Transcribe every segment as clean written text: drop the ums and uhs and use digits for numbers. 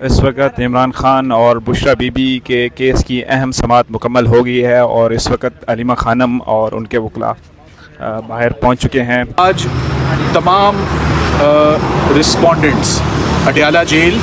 اس وقت عمران خان اور بشرا be be کے کیس کی اہم سماعت مکمل ہو گئی ہے اور اس وقت علیمہ خانم اور ان کے وکلاء باہر پہنچ چکے ہیں. آج تمام رسپونڈنٹس اڈیالہ جیل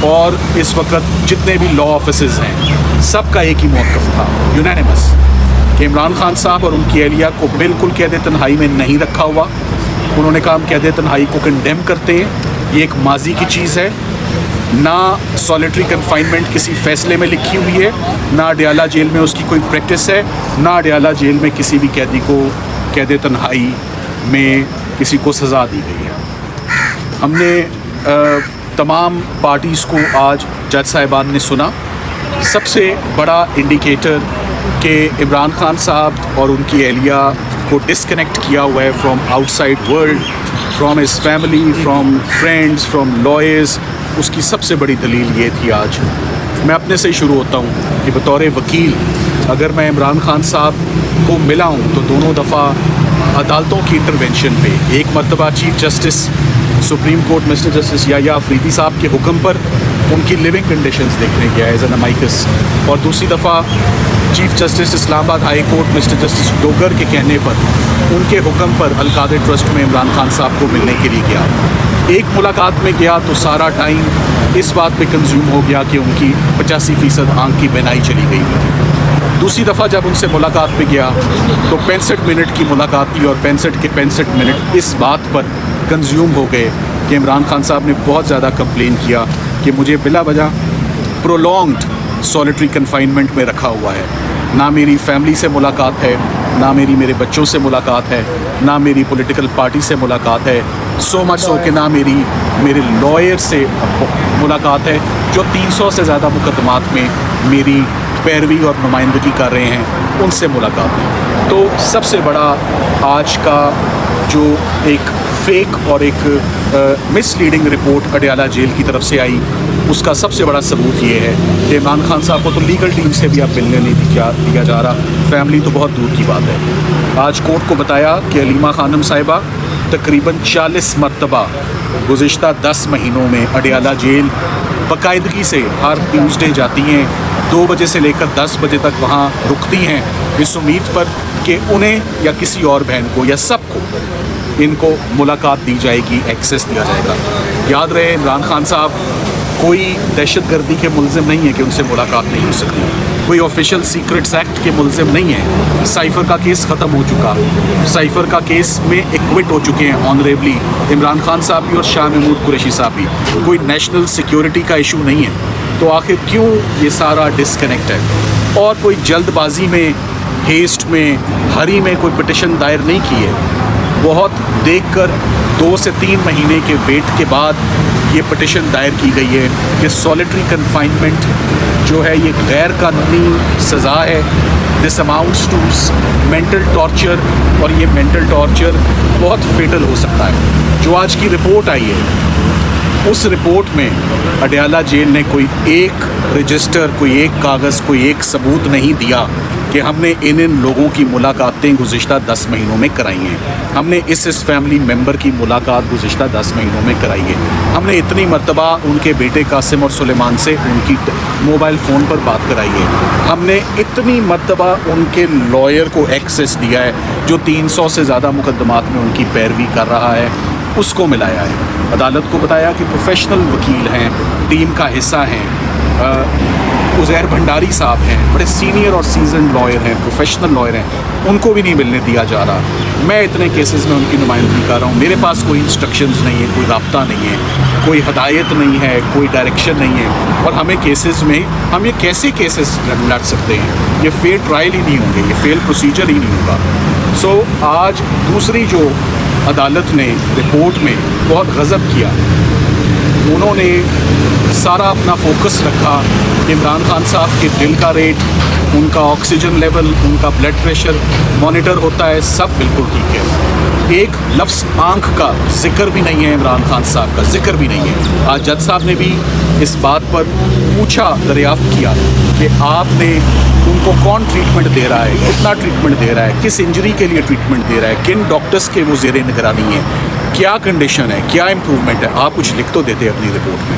اور اس وقت جتنے بھی لا آفیسز ہیں سب کا ایک ہی موقف تھا یونینیمس کہ عمران خان صاحب اور ان کی اہلیہ کو بالکل قید تنہائی میں نہیں رکھا ہوا. انہوں نے کہا ہم قید تنہائی کو کنڈیم کرتے ہیں, یہ ایک ماضی کی چیز ہے. نہ سالیٹری کنفائنمنٹ کسی فیصلے میں لکھی ہوئی ہے, نہ اڈیالہ جیل میں اس کی کوئی پریکٹس ہے, نہ اڈیالہ جیل میں کسی بھی قیدی کو قید تنہائی میں کسی کو سزا دی گئی ہے. ہم نے تمام پارٹیز کو آج جج صاحبان نے سنا. سب سے بڑا انڈیکیٹر کہ عمران خان صاحب اور ان کی اہلیہ کو ڈسکنیکٹ کیا ہوا ہے from outside world, from his family, from friends, from lawyers, اس کی سب سے بڑی دلیل یہ تھی. آج میں اپنے سے ہی شروع ہوتا ہوں کہ بطور وکیل اگر میں عمران خان صاحب کو ملا ہوں تو دونوں دفعہ عدالتوں کی انٹروینشن پہ, ایک مرتبہ chief justice supreme court mister justice Yahya Afridi صاحب کے حکم پر ان کی لیونگ کنڈیشنز دیکھنے گیا ایز این امائکس, اور دوسری دفعہ chief justice Islamabad high court mister justice Dogar کے کہنے پر ان کے حکم پر القادر ٹرسٹ میں عمران خان صاحب کو ملنے کے لیے گیا. ایک ملاقات میں گیا تو سارا ٹائم اس بات پہ کنزیوم ہو گیا کہ ان کی 85% آنکھ کی بینائی چلی گئی تھی. دوسری دفعہ جب ان سے ملاقات پہ گیا تو 65 منٹ کی ملاقات کی اور 65 کے 65 منٹ اس بات پر کنزیوم ہو گئے کہ عمران خان صاحب نے بہت زیادہ کمپلین کیا کہ مجھے بلا وجہ پرولونگڈ سالیٹری کنفائنمنٹ میں رکھا ہوا ہے. نہ میری فیملی سے ملاقات ہے, نہ میرے بچوں سے ملاقات ہے, نہ میری پولیٹیکل پارٹی سے ملاقات ہے, سو مچ سو کہ نہ میرے لائر سے ملاقات ہے جو 300 سے زیادہ مقدمات میں میری پیروی اور نمائندگی کر رہے ہیں, ان سے ملاقات ہے. تو سب سے بڑا آج کا جو ایک فیک اور ایک مس لیڈنگ رپورٹ اڈیالہ جیل کی طرف سے آئی, اس کا سب سے بڑا ثبوت یہ ہے کہ عمران خان صاحب کو تو لیگل ٹیم سے بھی اب ملنے نہیں دیا جا رہا, فیملی تو بہت دور کی بات ہے. آج کورٹ کو بتایا کہ علیمہ خانم صاحبہ تقریباً 40 مرتبہ گزشتہ 10 مہینوں میں اڈیالہ جیل باقاعدگی سے ہر ٹیوزڈے جاتی ہیں, 2 بجے سے لے کر 10 بجے تک وہاں رکتی ہیں اس امید پر کہ انہیں یا کسی اور بہن کو یا سب کو ان کو ملاقات دی جائے گی, ایکسیس دیا جائے گا. یاد رہے عمران خان صاحب کوئی دہشت گردی کے ملزم نہیں ہے کہ ان سے ملاقات نہیں ہو سکتی, کوئی آفیشیل سیکرٹس ایکٹ کے ملزم نہیں ہے. سائفر کا کیس ختم ہو چکا, سائفر کا کیس میں ایکوٹ ہو چکے ہیں آنریبلی عمران خان صاحب بھی اور شاہ محمود قریشی صاحب بھی. کوئی نیشنل سیکیورٹی کا ایشو نہیں ہے. تو آخر کیوں یہ سارا ڈسکنیکٹ ہے؟ اور کوئی جلد بازی میں, ہیسٹ میں, ہری میں کوئی پٹیشن دائر نہیں کی ہے. بہت دیکھ کر 2 سے 3 مہینے کے ویٹ کے بعد یہ پٹیشن دائر کی گئی ہے کہ سالیٹری کنفائنمنٹ جو ہے یہ غیر قانونی سزا ہے. دس اماؤنٹس ٹو مینٹل ٹارچر, اور یہ مینٹل ٹارچر بہت فیٹل ہو سکتا ہے. جو آج کی رپورٹ آئی ہے اس رپورٹ میں اڈیالہ جیل نے کوئی ایک رجسٹر, کوئی ایک کاغذ, کوئی ایک ثبوت نہیں دیا کہ ہم نے ان لوگوں کی ملاقاتیں گزشتہ 10 مہینوں میں کرائی ہیں, ہم نے اس فیملی ممبر کی ملاقات گزشتہ 10 مہینوں میں کرائی ہے, ہم نے اتنی مرتبہ ان کے بیٹے قاسم اور سلیمان سے ان کی موبائل فون پر بات کرائی ہے, ہم نے اتنی مرتبہ ان کے لائر کو ایکسیس دیا ہے جو 300 سے زیادہ مقدمات میں ان کی پیروی کر رہا ہے, اس کو ملایا ہے. عدالت کو بتایا کہ پروفیشنل وکیل ہیں, ٹیم کا حصہ ہیں, عزیر بھنڈاری صاحب ہیں, بڑے سینئر اور سیزنڈ لائر ہیں, پروفیشنل لائر ہیں, ان کو بھی نہیں ملنے دیا جا رہا. میں اتنے کیسز میں ان کی نمائندگی کر رہا ہوں, میرے پاس کوئی انسٹرکشنز نہیں ہے, کوئی رابطہ نہیں ہے, کوئی ہدایت نہیں ہے, کوئی ڈائریکشن نہیں ہے. اور ہمیں کیسز میں ہم یہ کیسے کیسز لڑ سکتے ہیں؟ یہ فیئر ٹرائل ہی نہیں ہوں گے, یہ فیئر پروسیجر ہی نہیں ہوگا. سو آج دوسری جو عدالت نے رپورٹ میں بہت غضب کیا, انہوں نے سارا اپنا فوکس رکھا کہ عمران خان صاحب کے دل کا ریٹ, ان کا آکسیجن لیول, ان کا بلڈ پریشر مانیٹر ہوتا ہے, سب بالکل ٹھیک ہے. ایک لفظ آنکھ کا ذکر بھی نہیں ہے, عمران خان صاحب کا ذکر بھی نہیں ہے. آج جج صاحب نے بھی اس بات پر پوچھا, دریافت کیا کہ آپ نے ان کو کون ٹریٹمنٹ دے رہا ہے, کتنا ٹریٹمنٹ دے رہا ہے, کس انجری کے لیے ٹریٹمنٹ دے رہا ہے, کن ڈاکٹرس کے وہ زیر نگرانی ہیں, کیا کنڈیشن ہے, کیا امپروومنٹ ہے. آپ کچھ لکھ تو دیتے اپنی رپورٹ میں.